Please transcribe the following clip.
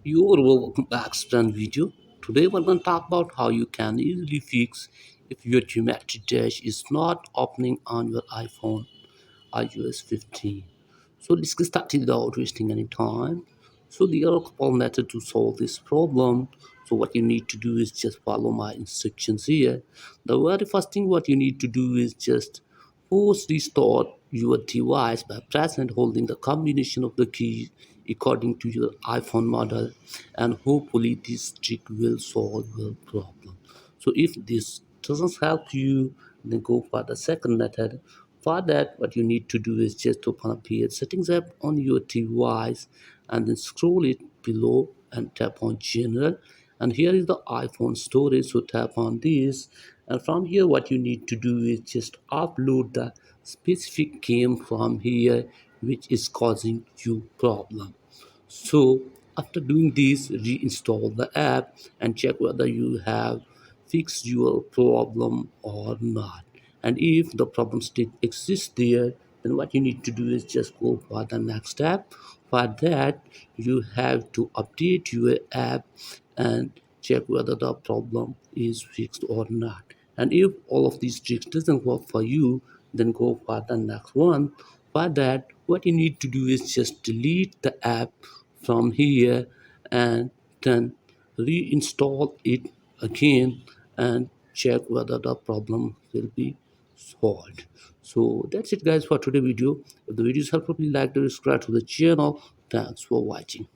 You're welcome back to the video. Today we're going to talk about how you can easily fix if your geometry dash is not opening on your iPhone iOS 15. So let's get started without wasting any time. So there are a couple methods to solve this problem. So what you need to do is just follow my instructions here. The very first thing what you need to do is just force restart your device by pressing and holding the combination of the keys according to your iPhone model, and hopefully this trick will solve your problem. So if this doesn't help you, then go for the second method. For that, what you need to do is just open up here settings app on your device and then scroll it below and tap on general. And here is the iPhone storage, so tap on this. And from here, what you need to do is just upload the specific game from here which is causing you problem. So after doing this, reinstall the app and check whether you have fixed your problem or not. And if the problem still exists there, then what you need to do is just go for the next step. For that, you have to update your app and check whether the problem is fixed or not. And if all of these tricks doesn't work for you, then go for the next one. For that, what you need to do is just delete the app from here and then reinstall it again and check whether the problem will be solved. So that's it guys for today video. If the video is helpful, please like and subscribe to the channel. Thanks for watching.